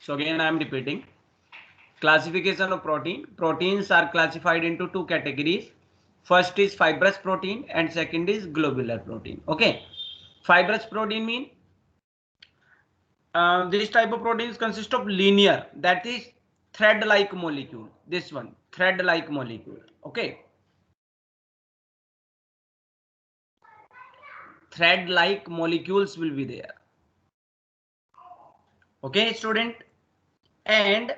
So again I am repeating. Classification of protein. Proteins are classified into two categories. First is fibrous protein and second is globular protein. Okay, fibrous protein mean this type of proteins consist of linear, that is thread like molecule. This one, thread like molecule. Okay, thread like molecules will be there. Okay student, and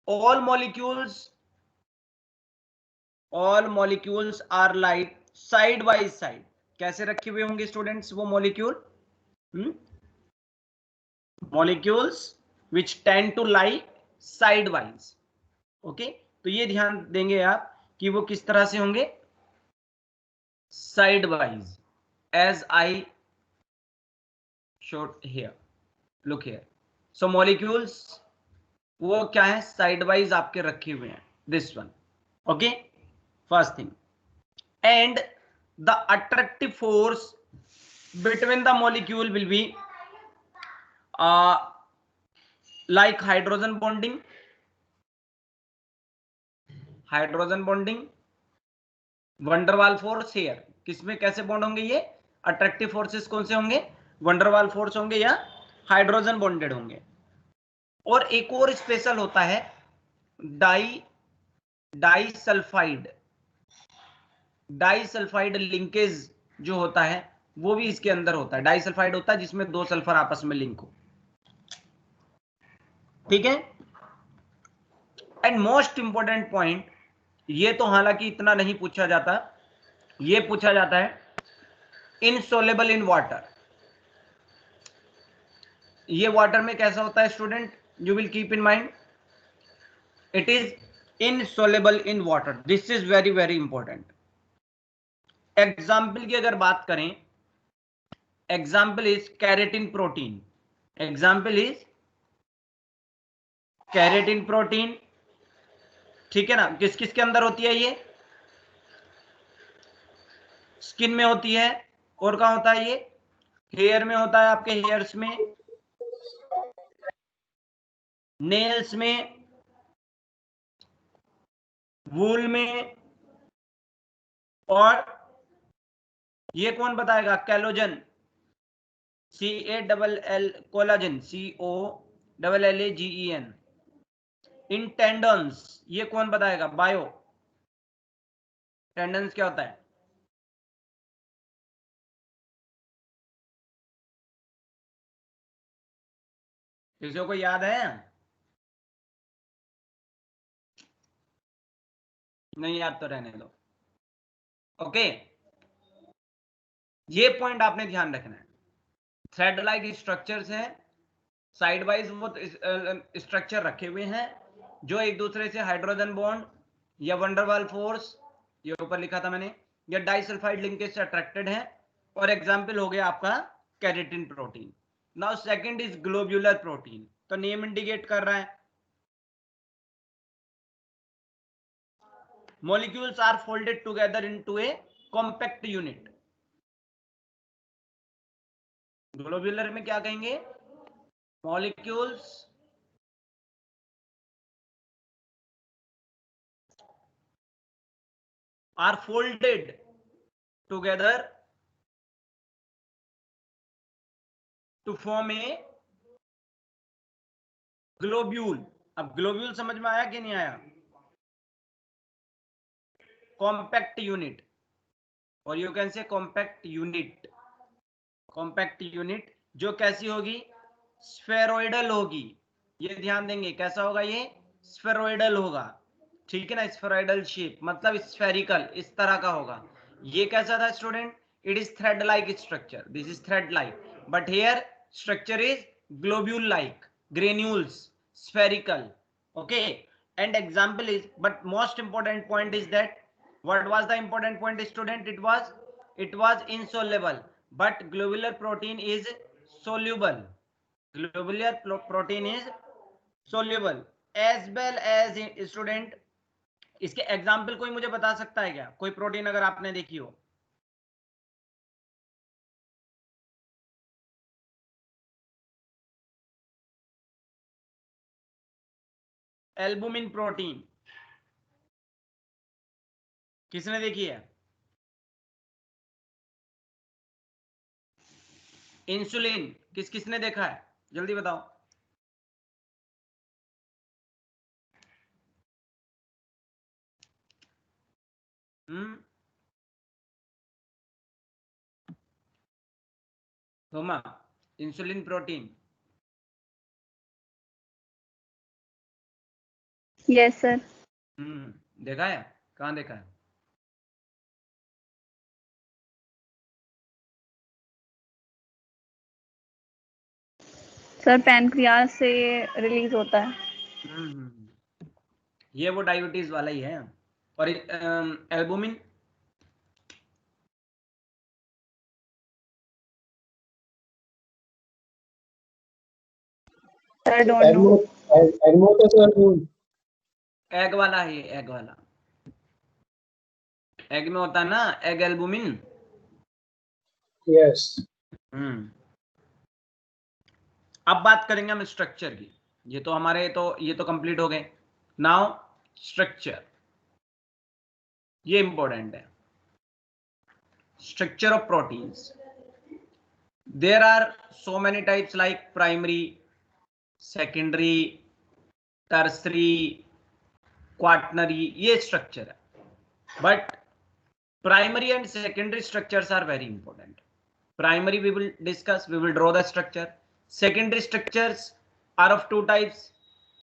all molecules are like side by side. कैसे रखे हुए होंगे students वो molecule? molecules which tend to lie sidewise. Okay, तो ये ध्यान देंगे आप कि वो किस तरह से होंगे, sidewise, as I showed here, look here. So molecules वो क्या है, साइडवाइज आपके रखे हुए हैं, this one. Okay, first thing. And the attractive force between the molecule will be like hydrogen bonding. Van der Waals force here. किसमें कैसे बॉन्ड होंगे ये? अट्रैक्टिव फोर्सेस कौन से होंगे? वंडरवाल फोर्स होंगे या हाइड्रोजन बॉन्डेड होंगे. और एक और स्पेशल होता है डाइसल्फाइड लिंकेज जो होता है वो भी इसके अंदर होता है. डाइसल्फाइड होता है जिसमें दो सल्फर आपस में लिंक हो. ठीक है. एंड मोस्ट इंपॉर्टेंट पॉइंट, ये तो हालांकि इतना नहीं पूछा जाता, ये पूछा जाता है इनसोलेबल इन वाटर. ये वाटर में कैसा होता है student? You will keep in mind, it is insoluble in water. This is very very important. Example की अगर बात करें, example is keratin protein. Example is keratin protein. ठीक है ना. किस किस के अंदर होती है ये? स्किन में होती है. और कहां होता है ये? हेयर में होता है, आपके हेयर्स में, नेल्स में, वूल में. और ये कौन बताएगा? कैलोजन, CALL कोलाजन, COLLAGEN. इन टेंडन्स, ये कौन बताएगा? बायो. टेंडन्स क्या होता है? किसी को याद है? नहीं याद तो रहने दो. ओके, ये पॉइंट आपने ध्यान रखना है. थ्रेड लाइक स्ट्रक्चर्स हैं, साइड वाइज वो स्ट्रक्चर रखे हुए हैं जो एक दूसरे से हाइड्रोजन बॉन्ड या वंडरवाल फोर्स, ये ऊपर लिखा था मैंने, या डाइसल्फाइड लिंकेज से अट्रैक्टेड है. और एग्जाम्पल हो गया आपका keratin protein. Now second is globular protein. तो नेम इंडिकेट कर रहा है, molecules are folded together into a compact unit. Globular में क्या कहेंगे? molecules are folded together to form a globule. अब ग्लोब्यूल समझ में आया कि नहीं आया? कॉम्पैक्ट यूनिट, और you can say compact unit. Compact unit जो कैसी होगी? स्फेरॉइडल होगी. ये ध्यान देंगे, कैसा होगा ये? स्फेरॉइडल होगा. ठीक है ना. स्फेरॉइडल शेप मतलब स्फेरिकल, इस तरह का होगा. ये कैसा था student? It is thread like structure. This is thread like, but here structure is globule like, granules, spherical. Okay, and example is, but most important point is that, what was the important point student? It was insoluble, but globular protein is soluble. Globular protein is soluble as well as student. इसके example कोई मुझे बता सकता है क्या? कोई protein अगर आपने देखी हो? एल्बुमिन प्रोटीन किसने देखी है? इंसुलिन किसने देखा है? जल्दी बताओ। Soma, insulin protein. Yes sir. देखा है? कहाँ देखा है? सर पैनक्रियाज से रिलीज होता है। ये वो डायबिटीज वाला ही है। और albumin sir don't know. Egg वाला है, एग वाला। एग में होता है ना एग एल्बुमिन। यस। अब बात करेंगे हम स्ट्रक्चर की। ये तो हमारे ये तो कंप्लीट हो गए। नाउ स्ट्रक्चर, ये इंपॉर्टेंट है। Structure of proteins, there are so many types like primary, secondary, tertiary, quaternary, ये स्ट्रक्चर है। But primary and secondary structures are very important. Primary we will discuss, we will draw the structure. Secondary structures are of two types,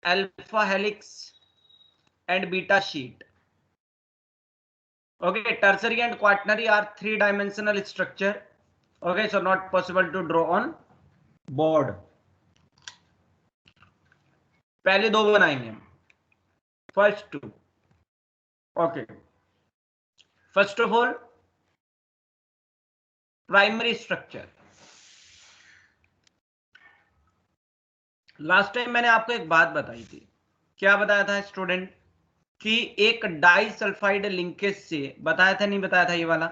alpha helix and beta sheet. Okay, tertiary and quaternary are three-dimensional structure. Okay, so not possible to draw on board. पहले दो बनाएंगे हम, first two. Okay, first of all primary structure. Last time मैंने आपको एक बात बताई थी। क्या बताया था स्टूडेंट? कि एक डाई सल्फाइड लिंकेज से, बताया था नहीं बताया था ये वाला,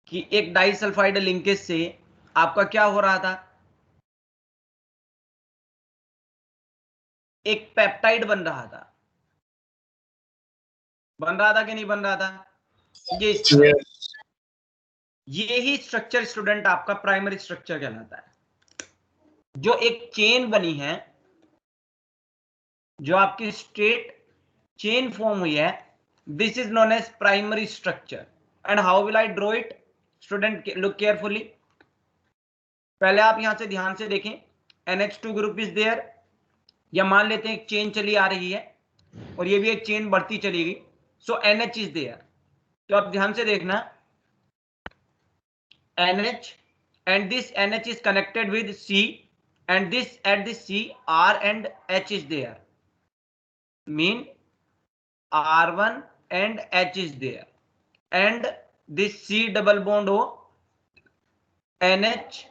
कि एक डाई सल्फाइड लिंकेज से आपका क्या हो रहा था? एक पेप्टाइड बन रहा था। बन रहा था कि नहीं बन रहा था? ये ही स्ट्रक्चर स्टूडेंट आपका प्राइमरी स्ट्रक्चर कहलाता है। जो एक चेन बनी है, जो आपकी स्ट्रेट चेन फॉर्म हुई है, this is known as primary structure. And how will I draw it? Student look carefully. पहले आप यहां से ध्यान से देखें, NH2 ग्रुप इज देयर, या मान लेते हैं एक चेन चली आ रही है और ये भी एक चेन बढ़ती चली गई, सो NH इज देयर। तो आप ध्यान से देखना, NH and this NH is connected with C, and this at this C R and H is there, mean R1 and H is there, and this C double bond O, NH,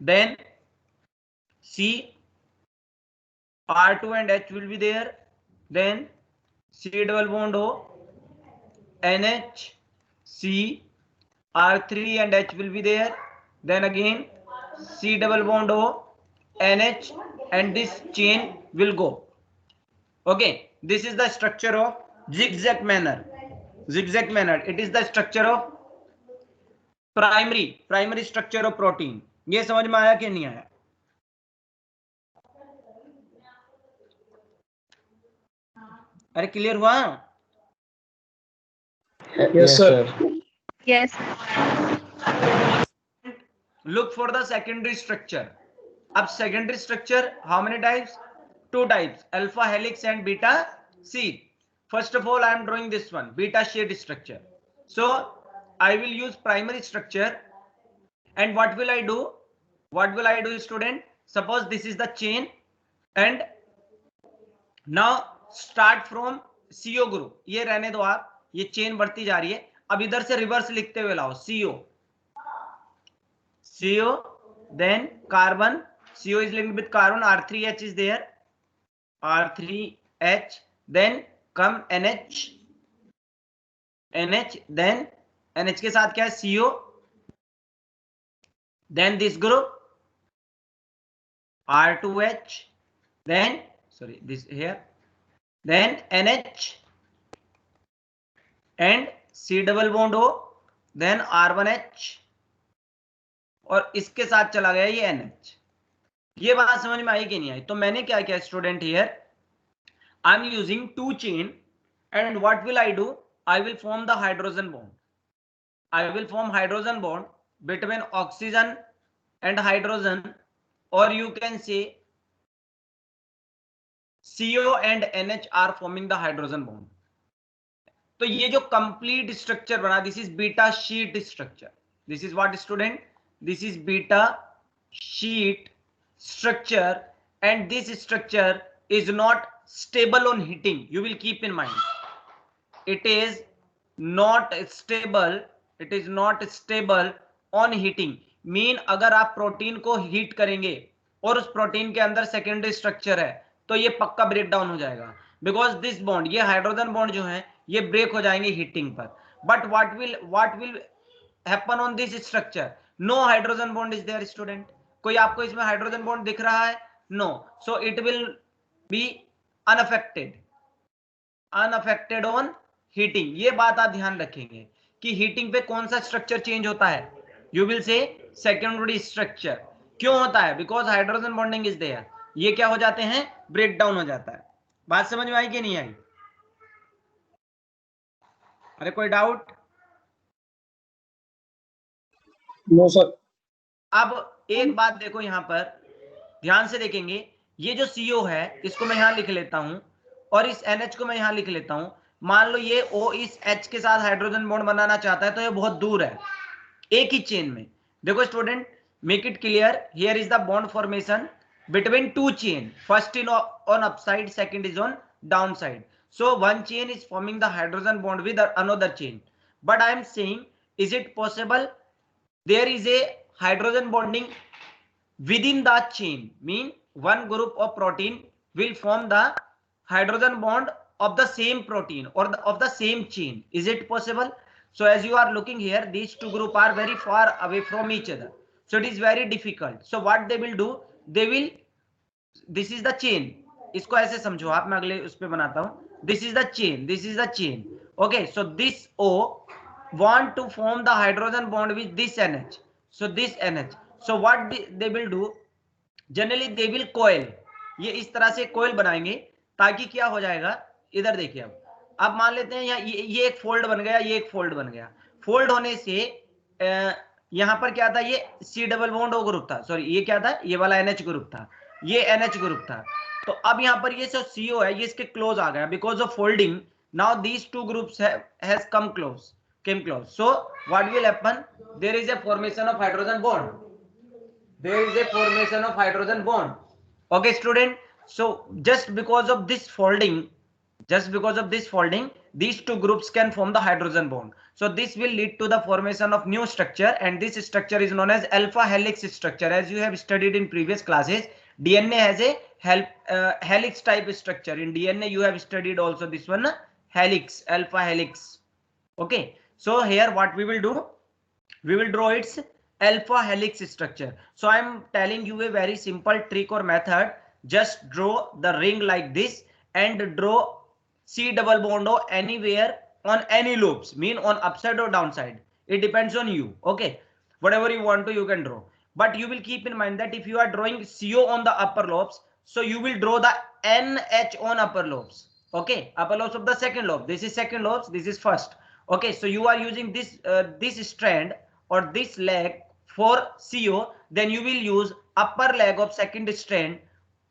then C, R2 and H will be there, then C double bond O, NH, C, R3 and H will be there, then again C double bond O, NH, and this chain will go. Okay, this is the structure of zigzag manner. Zigzag manner, it is the structure of primary structure of protein. ये समझ में आया कि नहीं आया? अरे clear हुआ? Yes sir. Yes. Look for the secondary structure. अब secondary structure how many types? Two types, alpha helix and beta sheath. First of all, I am drawing this one, beta sheath structure. So I will use primary structure, and what will I do? What will I do, student? Suppose this is the chain, and now start from CO group. ये रहने दो आप, ये chain बढ़ती जा रही है। अब इधर से रिवर्स लिखते हुए लाओ, CO, then carbon, CO is linked with carbon, R3H is there, R3H, then come NH, then NH के साथ क्या है? CO, then this group, R2H, then sorry this here, then NH and C double bond O, then R1H और इसके साथ चला गया ये NH। ये बात समझ में आई कि नहीं आई? तो मैंने क्या किया student, here I am using 2 chain and what will I do? I will form the hydrogen bond. I will form hydrogen bond between oxygen and hydrogen, or you can say CO and NH are forming the hydrogen bond. तो ये जो complete structure बना, this is beta sheet structure. This is what student? This is beta sheet structure, and this structure is not stable on heating. You will keep in mind, it is not stable, it is not stable on heating. Mean अगर आप protein को heat करेंगे और उस protein के अंदर secondary structure है तो ये पक्का ब्रेक डाउन हो जाएगा, बिकॉज दिस बॉन्ड, ये हाइड्रोजन बॉन्ड जो है ये ब्रेक हो जाएंगे हीटिंग पर. But what will happen on this structure? No hydrogen bond is there student. कोई आपको इसमें हाइड्रोजन बॉन्ड दिख रहा है? No. So it will be unaffected on heating. ये बात आप ध्यान रखेंगे कि हीटिंग पे कौन सा स्ट्रक्चर चेंज होता है. You will say secondary structure. क्यों होता है? Because hydrogen bonding is there. ये क्या हो जाते हैं? ब्रेक डाउन हो जाता है. बात समझ में आई कि नहीं आई? अरे कोई डाउट? No sir. अब एक बात देखो, यहां पर ध्यान से देखेंगे, ये जो CO है इसको मैं यहां लिख लेता हूं और इस NH को मैं यहां लिख लेता हूं. मान लो ये O इस H के साथ हाइड्रोजन बॉन्ड बनाना चाहता है तो ये बहुत दूर है, एक ही चेन में. देखो student, make it clear, here is the bond formation between two chain. First is on upside, second is on downside. So one chain is forming the hydrogen bond with another chain. But I am saying, is it possible there is a hydrogen bonding within the chain? Mean one group of protein will form the hydrogen bond of the same protein or of the same chain. Is it possible? So as you are looking here, these two groups are very far away from each other. So it is very difficult. So what they will do, they will, this is the chain. इसको ऐसे समझो आप, मैं अगले उस पे बनाता हूं. This is the chain, this is the chain. Okay, so this O want to form the hydrogen bond with this NH. So this NH. So what they will do, generally they will coil. ये इस तरह से कोयल बनाएंगे ताकि क्या हो जाएगा, इधर देखिए. अब मान लेते हैं ये एक फोल्ड बन गया, ये एक फोल्ड बन गया. फोल्ड होने से यहां पर क्या था, ये C double bond O group था, सॉरी ये क्या था, ये वाला NH ग्रुप था, ये NH ग्रुप था. तो अब यहां पर ये जो CO है ये इसके क्लोज आ गया because of folding. Now these two groups has come close, came close. So what will happen, there is a formation of hydrogen bond, there is a formation of hydrogen bond. Okay student, so just because of this folding, these two groups can form the hydrogen bond. So this will lead to the formation of new structure, and this structure is known as alpha helix structure. As you have studied in previous classes, DNA has a helix type structure. In DNA you have studied also this one, helix, alpha helix. Okay, so here what we will do, we will draw its alpha helix structure. So I am telling you a very simple trick or method. Just draw the ring like this and draw C double bond O anywhere on any lobes, mean on upside or downside. It depends on you. Okay, whatever you want to you can draw, but you will keep in mind that if you are drawing CO on the upper lobes, so you will draw the NH on upper lobes. Okay, upper lobes of the second lobe. This is second lobes, this is first. Okay, so you are using this strand or this leg for CO, then you will use upper leg of second strand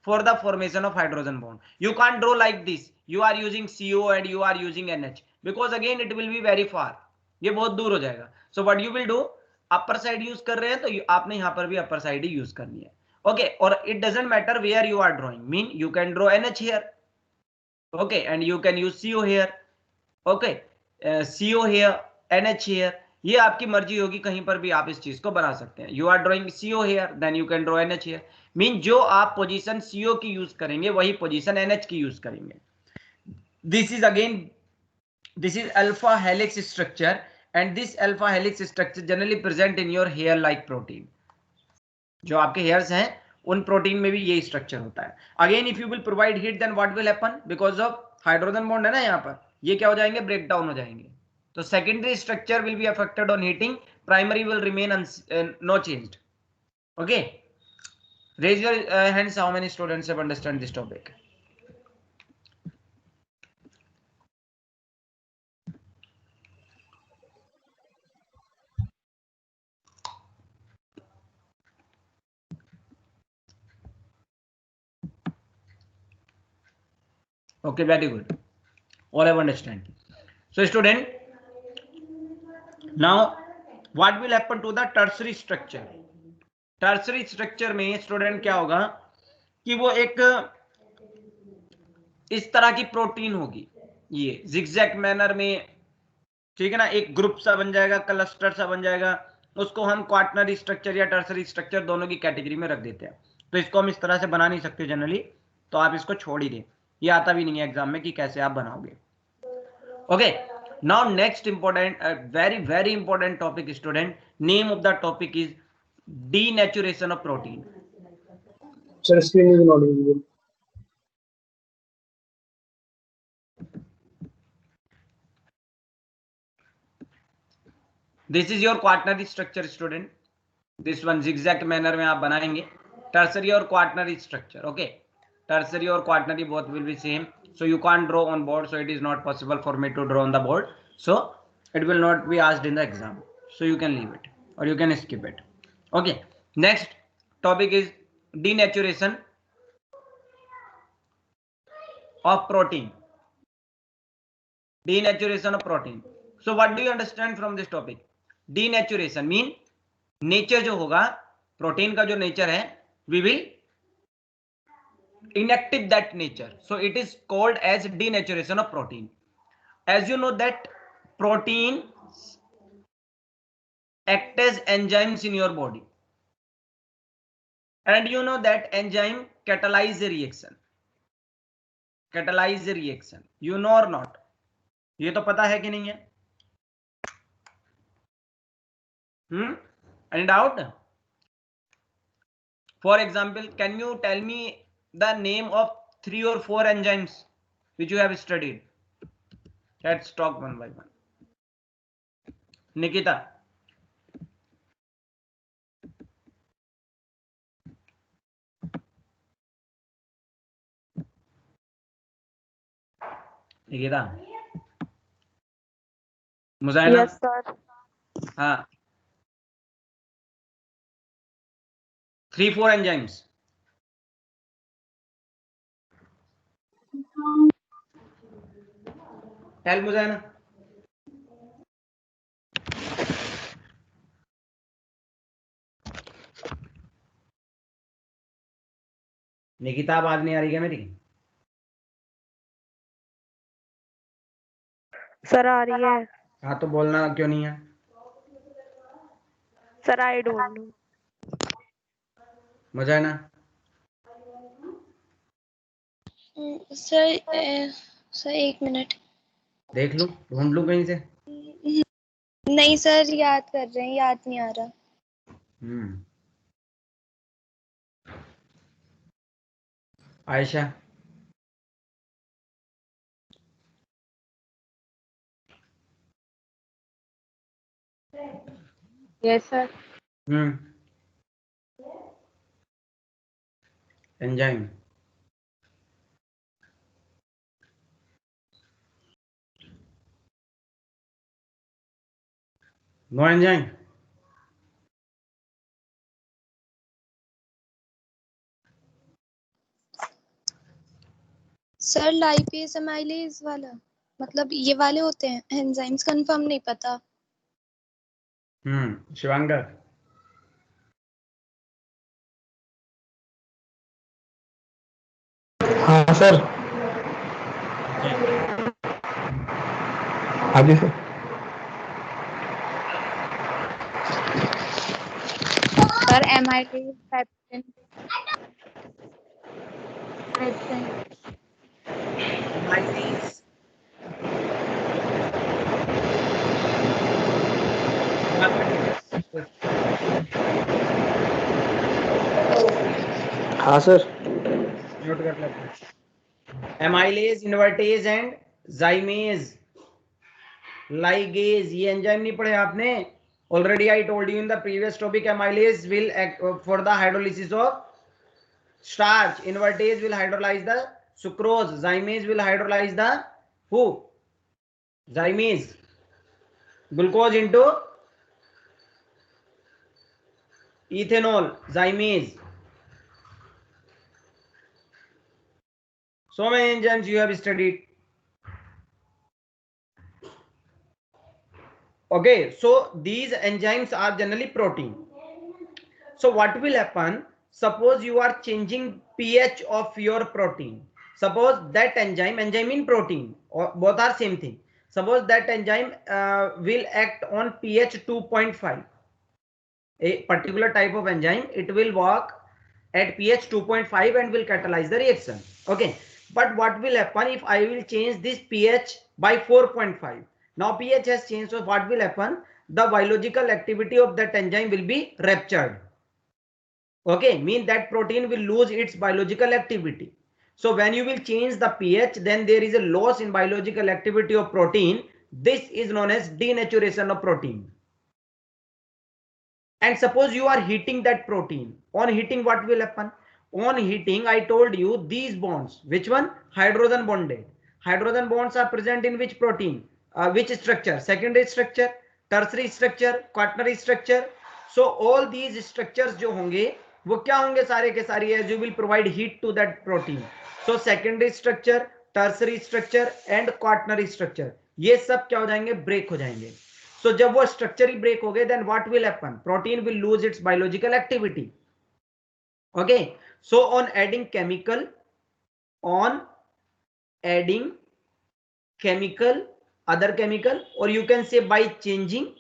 for the formation of hydrogen bond. You can't draw like this, you are using CO and you are using NH, because again it will be very far, ये बहुत दूर हो जाएगा. So what you will do, upper side use कर रहे हैं तो आपने यहाँ पर भी upper side ही use करनी है. Okay, or it doesn't matter where you are drawing, mean you can draw NH here. Okay, and you can use CO here. Okay, CO here, NH here. ये आपकी मर्जी होगी, कहीं पर भी आप इस चीज को बना सकते हैं. You are drawing CO here, then you can draw NH here. Mean जो आप पोजीशन CO की यूज करेंगे वही पोजीशन NH की यूज करेंगे. This is again, this is alpha helix structure, and this alpha helix structure generally present in your hair like protein. जो आपके hairs हैं उन प्रोटीन में भी यही स्ट्रक्चर होता है. Again if you will provide heat then what will happen, because of hydrogen bond है ना यहाँ पर, ये क्या हो जाएंगे, ब्रेक डाउन हो जाएंगे. तो secondary structure will be affected on heating, primary will remain no changed. Okay, raise your hands how many students have understand this topic. Okay, very good, all have understand. So student, now what will happen to the tertiary structure? Tertiary structure में student क्या होगा कि वो एक इस तरह की protein होगी, ये जिगजैग मैनर में, ठीक है ना, एक ग्रुप सा बन जाएगा, क्लस्टर सा बन जाएगा, उसको हम क्वार्टनरी स्ट्रक्चर या टर्सरी स्ट्रक्चर दोनों की कैटेगरी में रख देते हैं. तो इसको हम इस तरह से बना नहीं सकते जनरली, तो आप इसको छोड़ ही दें, ये आता भी नहीं है एग्जाम में कि कैसे आप बनाओगे. Okay, now next important, very very important topic student, name of the topic is denaturation of protein. Sir, screen is not visible. This is your quaternary structure student, this one zigzag manner में आप बनाएंगे tertiary और quaternary structure. Okay, tertiary और quaternary both will be same, so you can't draw on board, so it is not possible for me to draw on the board, so it will not be asked in the exam, so you can leave it or you can skip it. Okay, next topic is denaturation of protein. Denaturation of protein. So what do you understand from this topic? Denaturation mean nature जो होगा protein का, जो nature है, we will inactive that nature, so it is called as denaturation of protein. As you know that protein act as enzymes in your body, and you know that enzyme catalyze a reaction, catalyze a reaction, you know or not? ये तो पता है कि नहीं है? Any doubt? For example, can you tell me the name of 3 or 4 enzymes which you have studied? Let's talk one by one. Nikita. Nikita. Muzaina. Yes, sir. हाँ, 3-4 enzymes. Tell Muzaina. Nikita, आवाज नहीं आ रही क्या मेरी? सर आ रही है. हाँ, तो बोलना क्यों नहीं है? Sir I don't know. Mujahina. Sir 1 minute. देख लूं, ढूंढ लूं कहीं से? नहीं सर, याद कर रहे हैं, याद नहीं आ रहा. Aisha. Yes sir. Enzyme. No enzyme. Sir lipase amylase वाला, मतलब ये वाले होते हैं एंजाइम्स, कंफर्म नहीं पता. शिवांगर. हाँ सर. हाँ जी sir. Sir amylase, pepsin, trypsin. Amylase. हाँ सर। नोट कर लेते हैं। Amylase, invertase and zymase, ligase, ये एंजाइम नहीं पढ़े आपने? Already I told you in the previous topic, amylase will for the hydrolysis of starch, invertase will hydrolyze the sucrose, zymase will hydrolyze the who? Zymase, glucose into ethanol, zymase. So many enzymes you have studied. Okay, so these enzymes are generally protein. So what will happen? Suppose you are changing pH of your protein. Suppose that enzyme in protein, or both are same thing. Suppose that enzyme will act on pH 2.5. A particular type of enzyme, it will work at pH 2.5 and will catalyze the reaction. Okay, but what will happen if I will change this pH by 4.5? Now pH has changed, so what will happen? The biological activity of that enzyme will be ruptured. Okay, mean that protein will lose its biological activity. So when you will change the pH, then there is a loss in biological activity of protein. This is known as denaturation of protein. And suppose you are heating that protein. On heating, what will happen? On heating, I told you these bonds. Which one? Hydrogen bonded. Hydrogen bonds are present in which protein? Which structure? Secondary structure, tertiary structure, quaternary structure. So all these structures जो होंगे वो क्या होंगे? सारे के सारे as you will provide heat to that protein. So secondary structure, tertiary structure and quaternary structure, ये सब क्या हो जाएंगे? ब्रेक हो जाएंगे. So जब वो स्ट्रक्चर ही ब्रेक हो गए, then what will happen? Protein will lose its biological activity. Okay, so on adding chemical, other chemical, or you can say by changing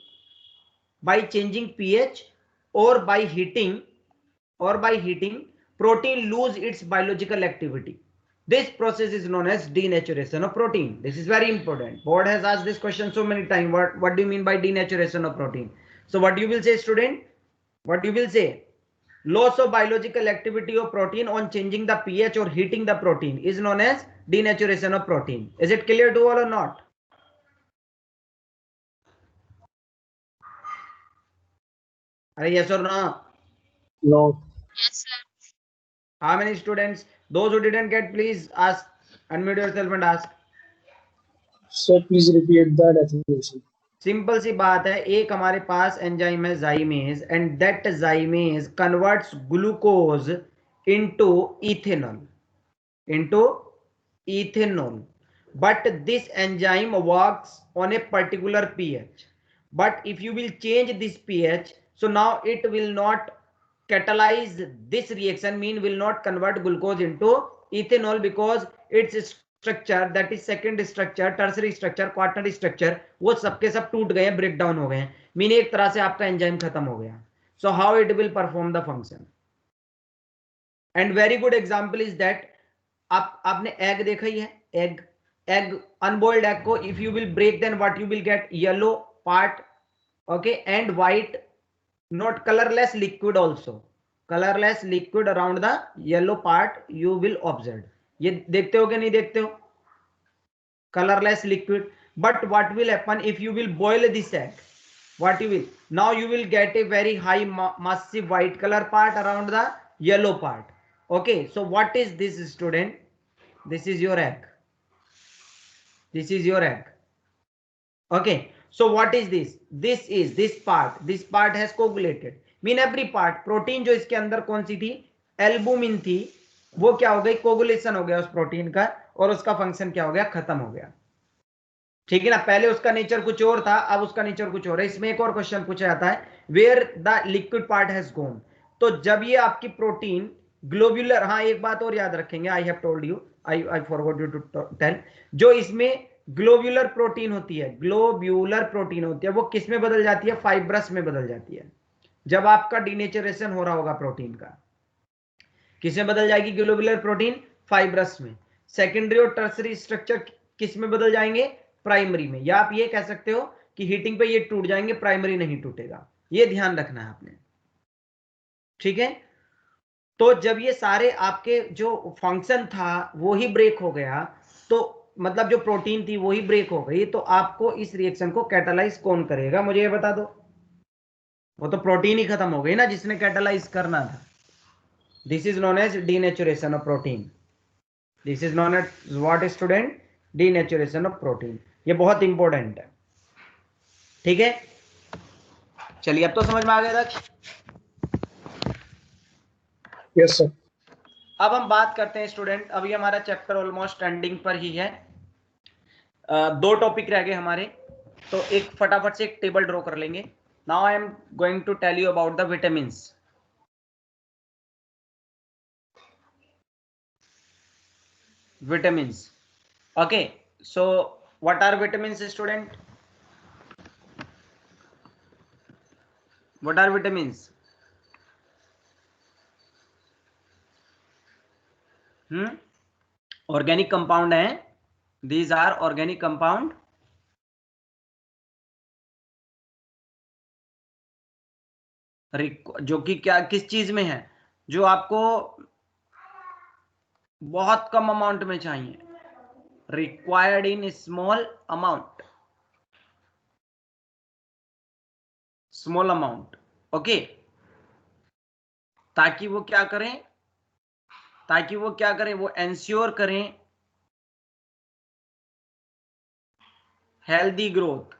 pH or by heating, protein lose its biological activity. This process is known as denaturation of protein. This is very important. Board has asked this question so many times. What do you mean by denaturation of protein? So what you will say, student? What you will say? Loss of biological activity of protein on changing the pH or heating the protein is known as denaturation of protein. Is it clear to all or not? Yes or no? No. Yes, sir. How many students? Those who didn't get, please ask. Unmute yourself and ask. Sir, please repeat that definition. Simple सी बात है, एक हमारे पास enzyme है zymase, and that zymase converts glucose into ethanol, but this enzyme works on a particular pH. But if you will change this pH, so now it will not catalyze this reaction, mean will not convert glucose into ethanol, because its structure, that is second structure, tertiary structure, quaternary structure, वो सबके सब टूट गए हैं, break down हो गए हैं, mean एक तरह से आपका एंजाइम खत्म हो गया. So how it will perform the function? And very good example is that आपने एग देखा ही है, एग अनबॉइल्ड एग को if you will break, then what you will get? Yellow part, okay, and white, not colourless liquid, also colourless liquid around the yellow part you will observe. ये देखते हो कि नहीं देखते हो? Colourless liquid. But what will happen if you will boil this egg? what you will? Now you will get a very high massive white color part around the yellow part. Okay, so what is this, student? This is your egg. This is your egg. Okay, so what is this? This is this part has coagulated, mean every part. Protein जो इसके अंदर कौन सी थी? Albumin थी, वो क्या हो गई? कोगुलेशन हो गया उस प्रोटीन का, और उसका फंक्शन क्या हो गया? खत्म हो गया. ठीक है ना? पहले उसका नेचर कुछ और था, अब उसका नेचर कुछ और है. इसमें एक और क्वेश्चन पूछा जाता है, where the liquid part has gone. तो जब ये आपकी प्रोटीन ग्लोब्यूलर, हाँ एक बात और याद रखेंगे, I have told you, I forgot you to tell, जो इसमें ग्लोब्यूलर प्रोटीन होती है, वो किस में बदल जाती है? फाइब्रस में बदल जाती है. जब आपका डिनेचरेशन हो रहा होगा प्रोटीन का, किस में बदल जाएगी ग्लोब्यूलर प्रोटीन? फाइब्रस में. सेकेंडरी और टर्सरी स्ट्रक्चर किस में बदल जाएंगे? प्राइमरी में. या आप ये कह सकते हो कि हीटिंग पे ये टूट जाएंगे, प्राइमरी नहीं टूटेगा. ये ध्यान रखना है आपने. ठीक है? तो जब ये सारे आपके जो फंक्शन था वो ही ब्रेक हो गया, तो मतलब जो प्रोटीन थी वो ही ब्रेक हो गई, तो आपको इस रिएक्शन को कैटालाइज कौन करेगा, मुझे ये बता दो। वो तो प्रोटीन ही खत्म हो गई ना जिसने कैटालाइज करना था। This is known as denaturation of protein. This is known as what student? Denaturation of protein. ये बहुत इंपॉर्टेंट है, ठीक है। चलिए अब तो समझ में आ गया था। Yes, sir. अब हम बात करते हैं स्टूडेंट, अभी हमारा चैप्टर ऑलमोस्ट एंडिंग पर ही है। 2 टॉपिक रह गए हमारे, तो एक फटाफट से एक टेबल ड्रॉ कर लेंगे। Now I am going to tell you about the vitamins. Vitamins. Okay, so what are vitamins, student? What are vitamins? Organic compound है, these are organic compound जो कि क्या किस चीज में है, जो आपको बहुत कम अमाउंट में चाहिए, required in small amount, small amount. Okay, ताकि वो क्या करें, वो एंश्योर करें हेल्दी ग्रोथ।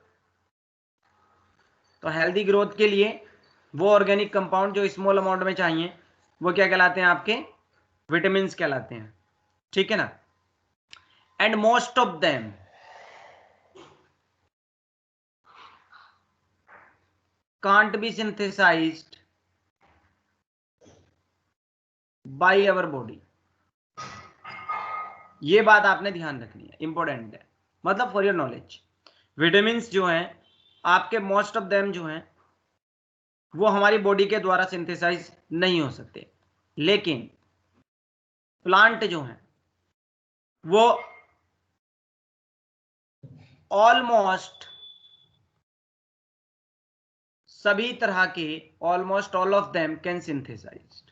तो हेल्दी ग्रोथ के लिए वो ऑर्गेनिक कंपाउंड जो स्मॉल अमाउंट में चाहिए वो क्या कहलाते हैं, आपके विटामिन्स कहलाते हैं, ठीक है ना। And most of them can't be synthesised by our body. ये बात आपने ध्यान रखनी है, इंपॉर्टेंट है, मतलब फॉर योर नॉलेज। विटामिन्स जो हैं आपके, मोस्ट ऑफ देम जो हैं वो हमारी बॉडी के द्वारा सिंथेसाइज नहीं हो सकते, लेकिन प्लांट जो हैं वो ऑलमोस्ट सभी तरह के, almost all of them can synthesise,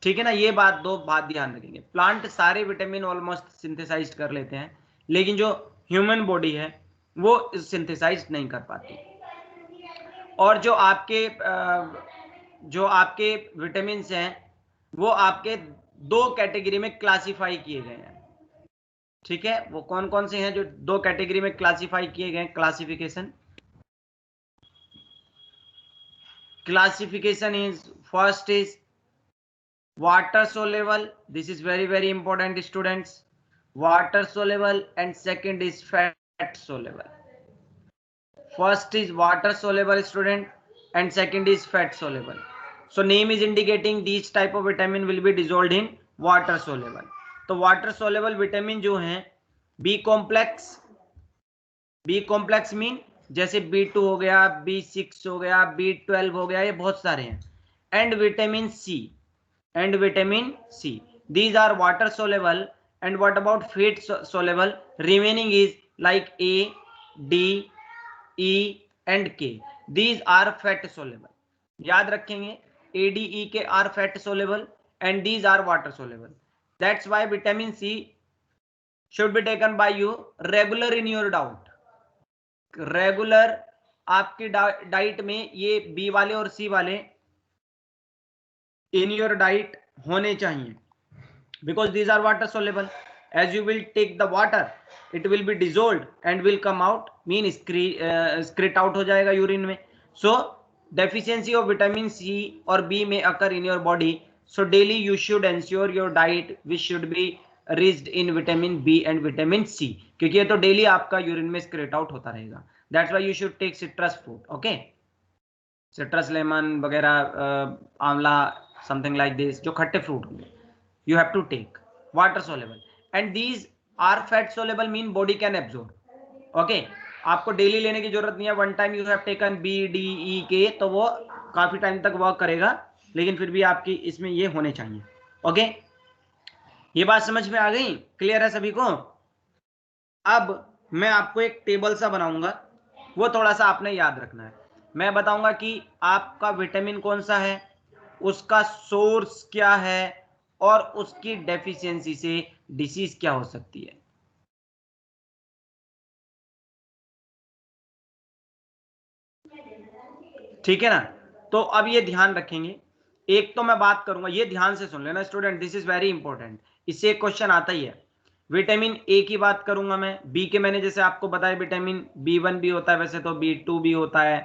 ठीक है ना। ये बात, 2 बात ध्यान रखेंगे। प्लांट सारे विटामिन ऑलमोस्ट सिंथेसाइज कर लेते हैं, लेकिन जो ह्यूमन बॉडी है वो सिंथेसाइज नहीं कर पाती। और जो आपके विटामिन हैं वो आपके 2 कैटेगरी में क्लासिफाई किए गए हैं, ठीक है। वो कौन कौन से हैं जो 2 कैटेगरी में क्लासिफाई किए गए हैं? Classification is, first is water soluble, this is very very important students, water soluble, and second is fat soluble. First is water soluble student and second is fat soluble. So name is indicating these type of vitamin will be dissolved in water soluble. तो water soluble vitamin जो हैं B complex mean जैसे B2 हो गया, B6 हो गया, B12 हो गया, ये बहुत सारे हैं। And vitamin C, these are water soluble. And what about fat soluble? Remaining is like A, D, E and K, these are fat soluble. याद रखेंगे, A, D, E, K are fat soluble and these are water soluble. That's why vitamin C should be taken by you regular in your diet. Regular आपकी diet में ये B वाले और सी वाले in your diet होने चाहिए, because these are water soluble. As you will take the water it will be dissolve and will come out, mean excrete out हो जाएगा यूरिन में. सो deficiency of vitamin C or B may occur in your body, so daily you should ensure your diet which should be rich in vitamin B and vitamin C, क्योंकि ये तो daily आपका urine में स्क्रेट out होता रहेगा. That's why you should take citrus fruit, okay, citrus lemon वगैरह, आंवला, something like this, जो खट्टे फ्रूट होंगे you have to take water soluble. And these are fat soluble, mean body can absorb, okay. आपको daily लेने की जरूरत नहीं है. One time you have taken B D E K, तो वो काफी टाइम तक वर्क करेगा, लेकिन फिर भी आपकी इसमें ये होने चाहिए, ओके. ये बात समझ में आ गई? क्लियर है सभी को? अब मैं आपको एक टेबल सा बनाऊंगा, वो थोड़ा सा आपने याद रखना है. मैं बताऊंगा कि आपका विटामिन कौन सा है, उसका सोर्स क्या है और उसकी डेफिशिएंसी से डिसीज क्या हो सकती है। ठीक है ना। तो अब ये ध्यान रखेंगे, एक तो मैं बात करूंगा, ये ध्यान से सुन लेना student, this is very important, इससे एक क्वेश्चन आता ही है। विटामिन ए की बात करूंगा मैं, बी के मैंने जैसे आपको बताया विटामिन B1 भी होता है, वैसे तो B2 भी होता है,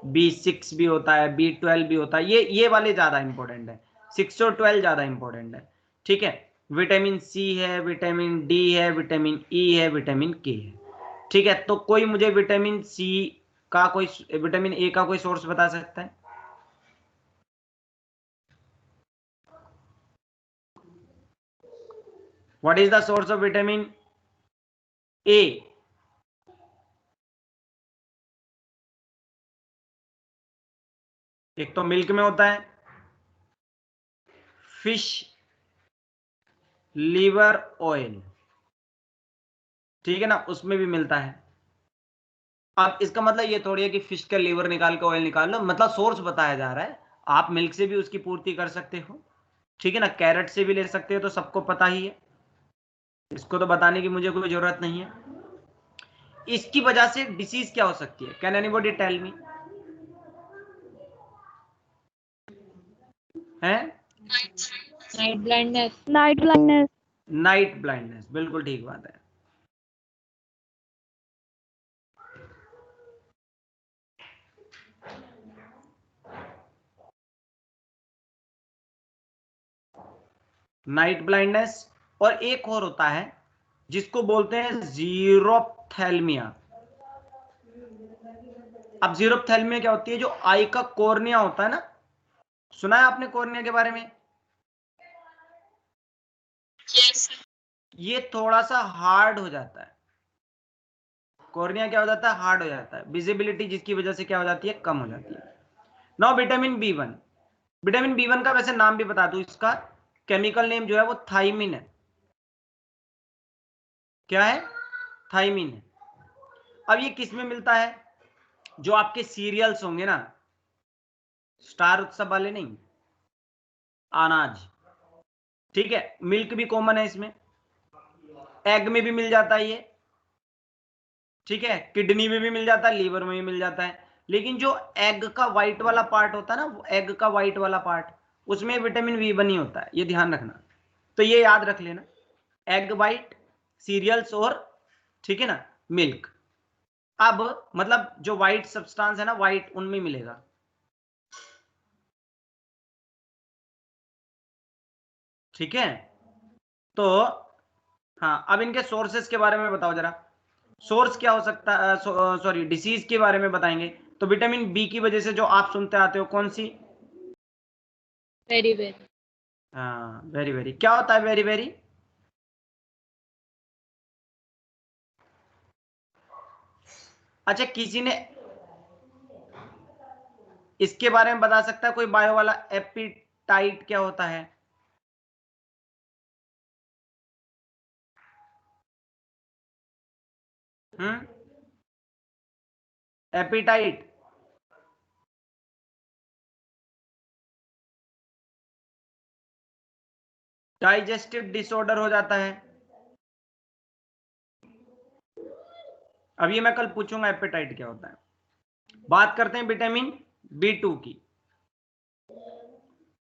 B6 भी होता है, B12 भी होता है, ये वाले ज्यादा इंपॉर्टेंट है, 6 और 12 ज्यादा इंपॉर्टेंट है। ठीक है, विटामिन सी है, विटामिन डी है, विटामिन ई है, विटामिन के है। ठीक है, तो कोई मुझे विटामिन सी का कोई, विटामिन ए का कोई सोर्स बता सकता है? What is the source of vitamin A? एक तो मिल्क में होता है, फिश लीवर ऑयल, ठीक है ना, उसमें भी मिलता है। अब इसका मतलब ये थोड़ी है कि फिश का लीवर निकाल के ऑयल निकाल लो, मतलब सोर्स बताया जा रहा है। आप मिल्क से भी उसकी पूर्ति कर सकते हो, ठीक है ना, कैरेट से भी ले सकते हो, तो सबको पता ही है, इसको तो बताने की मुझे कोई जरूरत नहीं है। इसकी वजह से डिसीज क्या हो सकती है? Can anybody tell me? है night blindness. Night blindness. Night blindness, बिल्कुल ठीक बात है। नाइट ब्लाइंडनेस, और एक और होता है जिसको बोलते हैं जीरोप्थेल्मिया। अब जीरोप्थेल्मिया क्या होती है? जो आई का कॉर्निया होता है ना, सुना है आपने कॉर्निया के बारे में? यस। ये थोड़ा सा हार्ड हो जाता है, कॉर्निया क्या हो जाता है? हार्ड हो जाता है, विजिबिलिटी जिसकी वजह से क्या हो जाती है? कम हो जाती है। Now vitamin B1, vitamin B1 का वैसे नाम भी बता दूं, इसका केमिकल नेम जो है वो थाइमिन है। क्या है? थाइमिन है। अब ये किस में मिलता है? जो आपके सीरियल्स होंगे ना, स्टार उत्सव वाले नहीं, अनाज, ठीक है, मिल्क भी कॉमन है इसमें, एग में भी मिल जाता है ये, ठीक है, किडनी में भी मिल जाता है, लीवर में भी मिल जाता है। लेकिन जो एग का व्हाइट वाला पार्ट होता है ना, एग का व्हाइट वाला पार्ट, उसमें विटामिन B1 ही होता है, ये ध्यान रखना। तो ये याद रख लेना, एग व्हाइट, सीरियल्स और, ठीक है ना, मिल्क। अब मतलब जो व्हाइट सब्सटेंस है ना, व्हाइट, उनमें मिलेगा। ठीक है, तो हाँ, अब इनके सोर्सेस के बारे में बताओ जरा, सोर्स क्या हो सकता है? सॉरी, डिसीज के बारे में बताएंगे। तो विटामिन बी की वजह से जो आप सुनते आते हो, कौन सी? Very very. हाँ, वेरी वेरी, क्या होता है वेरी वेरी? अच्छा, किसी ने इसके बारे में बता सकता है कोई बायो वाला? एपिटाइट क्या होता है? एपिटाइट, डाइजेस्टिव डिसऑर्डर हो जाता है। अब ये मैं कल पूछूंगा एपिटाइट क्या होता है। बात करते हैं विटामिन B2 की,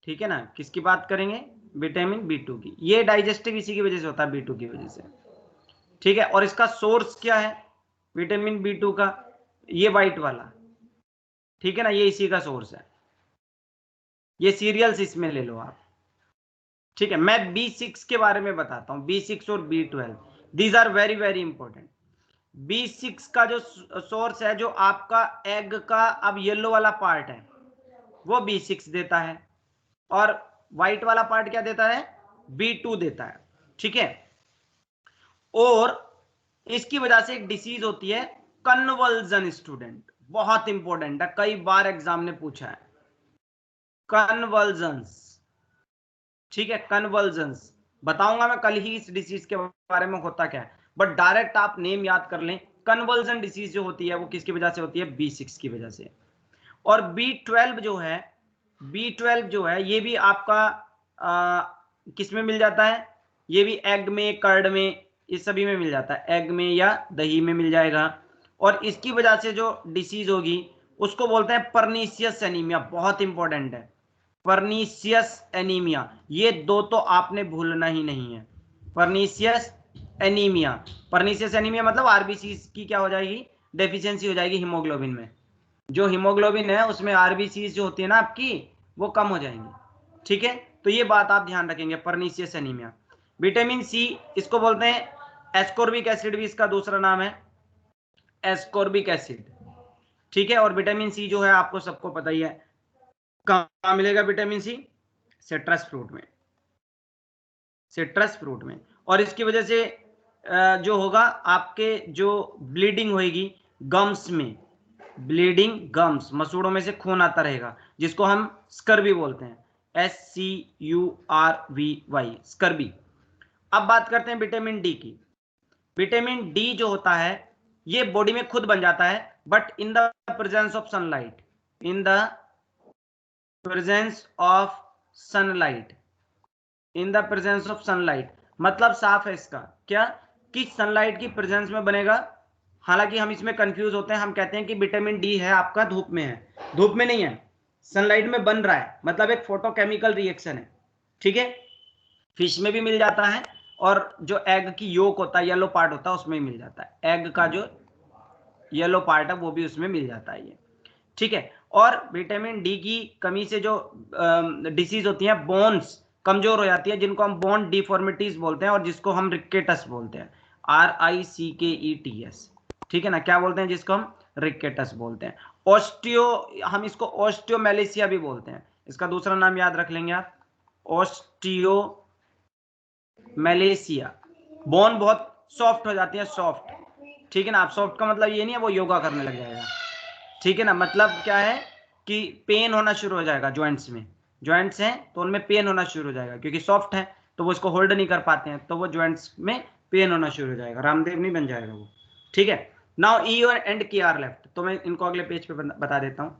ठीक है ना, किसकी बात करेंगे? विटामिन B2 की। ये डाइजेस्टिव इसी की वजह से होता है, B2 की वजह से, ठीक है। और इसका सोर्स क्या है विटामिन B2 का? ये व्हाइट वाला, ठीक है ना, ये इसी का सोर्स है, ये सीरियल्स इसमें ले लो आप, ठीक है। मैं B6 के बारे में बताता हूं, B6 और B12, these are very very important. B6 का जो सोर्स है, जो आपका एग का अब येलो वाला पार्ट है, वो B6 देता है, और व्हाइट वाला पार्ट क्या देता है? B2 देता है, ठीक है। और इसकी वजह से एक डिसीज होती है कन्वर्जन, स्टूडेंट, बहुत इंपॉर्टेंट है, कई बार एग्जाम ने पूछा है, कन्वर्जन्स, ठीक है, कन्वर्जन्स। बताऊंगा मैं कल ही इस डिसीज के बारे में होता क्या है, बट डायरेक्ट आप नेम याद कर लें। कन्वर्जन डिसीज जो होती है वो किसकी वजह से होती है? B6 की वजह से। और B12 जो है B12 जो है ये भी आपका किस में मिल जाता है, ये भी एग में, कर्ड में, इस सभी में मिल जाता है, एग में या दही में मिल जाएगा। और इसकी वजह से जो डिसीज होगी उसको बोलते हैं परनीशियस एनीमिया, बहुत इंपॉर्टेंट है परनीशियस एनीमिया, ये दो तो आपने भूलना ही नहीं है। परनीशियस एनीमिया, परनीशियस एनीमिया मतलब आरबीसी की क्या हो जाएगी, डेफिशिएंसी हो जाएगी हीमोग्लोबिन में, जो हीमोग्लोबिन है उसमें आरबीसी जो होती है ना आपकी वो कम हो जाएंगी, ठीक है। तो ये बात आप ध्यान रखेंगे, परनीशियस एनीमिया। विटामिन सी इसको बोलते हैं एस्कॉर्बिक एसिड, भी इसका दूसरा नाम है एस्कॉर्बिक एसिड, ठीक है। और विटामिन सी जो है आपको सबको पता ही है कहाँ मिलेगा विटामिन सी, सिट्रस फ्रूट में, सिट्रस फ्रूट में। और इसकी वजह से जो होगा आपके जो ब्लीडिंग होगी गम्स में, ब्लीडिंग गम्स, मसूड़ों में से खून आता रहेगा, जिसको हम स्कर्वी बोलते हैं, SCURVY, स्कर्वी। अब बात करते हैं विटामिन डी की। विटामिन डी जो होता है ये बॉडी में खुद बन जाता है, but in the presence of sunlight, in the presence of sunlight, in the presence of sunlight, मतलब साफ है इसका क्या कि सनलाइट की प्रेजेंस में बनेगा। हालांकि हम इसमें कंफ्यूज होते हैं, हम कहते हैं कि विटामिन डी है आपका धूप में है, धूप में नहीं है, सनलाइट में बन रहा है, मतलब एक फोटोकेमिकल रिएक्शन है, ठीक है। फिश में भी मिल जाता है और जो एग की योक होता है, येलो पार्ट होता है, उसमें मिल जाता है, एग का जो येलो पार्ट है वो भी उसमें मिल जाता है ये, ठीक है। और विटामिन डी की कमी से जो डिसीज होती है, बोन्स कमजोर हो जाती है, जिनको हम बोन डिफॉर्मिटीज बोलते हैं और जिसको हम रिकेटस बोलते हैं, RICKETS, ठीक है ना, क्या बोलते हैं जिसको हम रिकेटस बोलते हैं। ऑस्टियो, हम इसको ऑस्टियोमेलेसिया भी बोलते हैं, इसका दूसरा नाम याद रख लेंगे आप, ऑस्टियोमेलेसिया। बोन बहुत सॉफ्ट हो जाती है, सॉफ्ट, ठीक है ना। आप सॉफ्ट का मतलब ये नहीं है वो योगा करने लग जाएगा, ठीक है ना, मतलब क्या है कि पेन होना शुरू हो जाएगा जॉइंट्स में, जॉइंट्स हैं तो उनमें पेन होना शुरू हो जाएगा, क्योंकि सॉफ्ट है तो वो इसको होल्ड नहीं कर पाते हैं, तो वो जॉइंट्स में पेन होना शुरू हो जाएगा, रामदेव नहीं बन जाएगा वो, ठीक है। नाउ ई और एंड के आर लेफ्ट, तो मैं इनको अगले पेज पे बता देता हूं।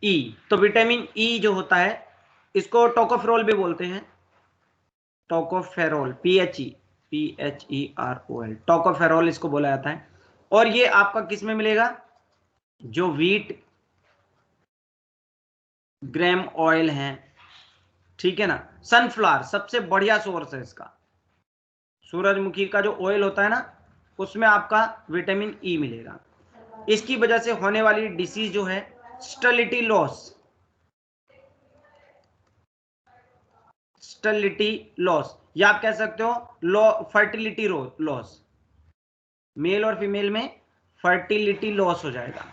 ई, तो विटामिन ई जो होता है इसको टोकोफेरोल भी बोलते हैं, टोकोफेरोल, PHEROL, टोकोफेरोल इसको बोला जाता है। और ये आपका किस में मिलेगा, जो व्हीट ग्रेम ऑयल है, ठीक है ना, सनफ्लावर सबसे बढ़िया सोर्स है इसका, सूरजमुखी का जो ऑयल होता है ना उसमें आपका विटामिन ई मिलेगा। इसकी वजह से होने वाली डिसीज जो है स्टेरिलिटी लॉस, स्टेरिलिटी लॉस, या आप कह सकते हो फर्टिलिटी लॉस, मेल और फीमेल में फर्टिलिटी लॉस हो जाएगा,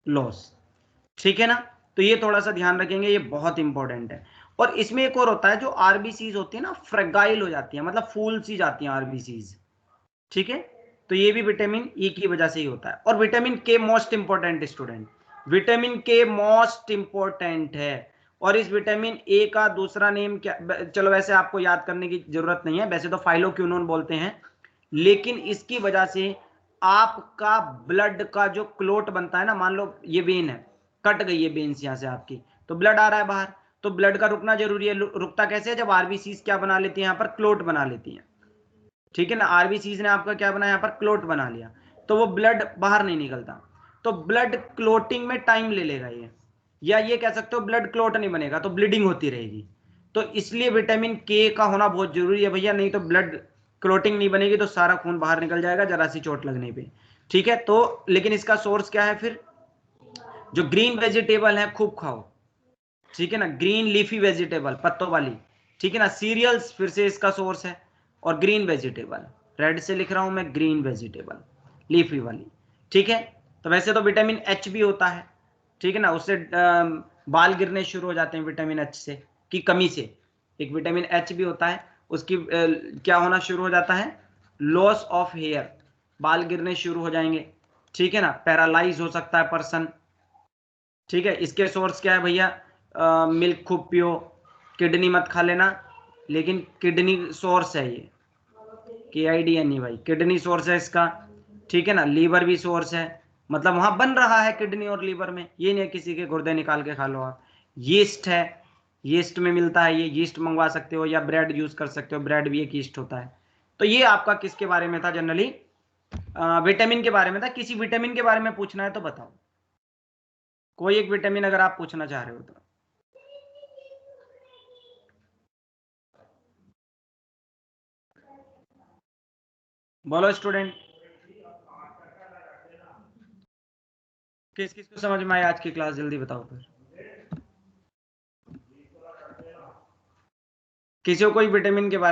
लॉस, ठीक है ना। तो ये थोड़ा सा ध्यान रखेंगे, ये बहुत इंपॉर्टेंट है। और इसमें एक और होता है, जो आरबीसीज होती है ना फ्रेगाइल हो जाती है, मतलब फूल सी जाती है आरबीसीज, ठीक है। तो ये भी विटामिन ई की वजह से ही होता है। और विटामिन के मोस्ट इंपॉर्टेंट स्टूडेंट, विटामिन के मोस्ट इंपॉर्टेंट है। और इस विटामिन ए का दूसरा नेम क्या, चलो वैसे आपको याद करने की जरूरत नहीं है, वैसे तो फाइलोक्विनोन बोलते हैं, लेकिन इसकी वजह से आपका ब्लड का जो क्लोट बनता है ना, मान लो ये वेन है, कट गई है वेन्स यहाँ से आपकी, तो ब्लड आ रहा है बाहर, तो ब्लड का रुकना जरूरी है। रुकता कैसे है, जब आरबीसीज क्या बना लेती है यहाँ पर, क्लोट बना लेती है, ठीक है ना। आरबीसीज ने आपका क्या बनाया, यहाँ पर क्लोट बना लिया, तो वो ब्लड बाहर नहीं निकलता, तो ब्लड क्लोटिंग में टाइम ले लेगा ये, या ये कह सकते हो ब्लड क्लोट नहीं बनेगा तो ब्लीडिंग होती रहेगी। तो इसलिए विटामिन के का होना बहुत जरूरी है भैया, नहीं तो ब्लड क्लोटिंग नहीं बनेगी तो सारा खून बाहर निकल जाएगा जरा सी चोट लगने पे, ठीक है। तो लेकिन इसका सोर्स क्या है फिर, जो ग्रीन वेजिटेबल है खूब खाओ, ठीक है ना, ग्रीन लीफी वेजिटेबल, पत्तों वाली, ठीक है ना, सीरियल्स फिर से इसका सोर्स है, और ग्रीन वेजिटेबल, रेड से लिख रहा हूं मैं, ग्रीन वेजिटेबल लीफी वाली, ठीक है। तो वैसे तो विटामिन एच भी होता है, ठीक है ना, उससे बाल गिरने शुरू हो जाते हैं विटामिन एच से की कमी से, एक विटामिन एच भी होता है, उसकी क्या होना शुरू हो जाता है, लॉस ऑफ हेयर, बाल गिरने शुरू हो जाएंगे, ठीक है ना, पैरालाइज हो सकता है पर्सन, ठीक है। इसके सोर्स क्या है भैया, मिल्क खूब पियो, किडनी मत खा लेना, लेकिन किडनी सोर्स है ये, KIDNE भाई, किडनी सोर्स है इसका। ठीक है ना। लीवर भी सोर्स है, मतलब वहां बन रहा है किडनी और लीवर में, ये नहीं किसी के गुर्दे निकाल के खा लो आप। यीस्ट है, यीस्ट में मिलता है, ये यीस्ट मंगवा सकते हो, या ब्रेड यूज कर सकते हो, ब्रेड भी एक यीस्ट होता है। तो ये आपका किसके बारे में था जनरली, विटामिन के बारे में था। किसी विटामिन के बारे में पूछना है तो बताओ, कोई एक विटामिन अगर आप पूछना चाह रहे हो तो। बोलो स्टूडेंट, किस किस को समझ में आया आज की क्लास, जल्दी बताओ फिर। किसी को कोई विटामिन के बारे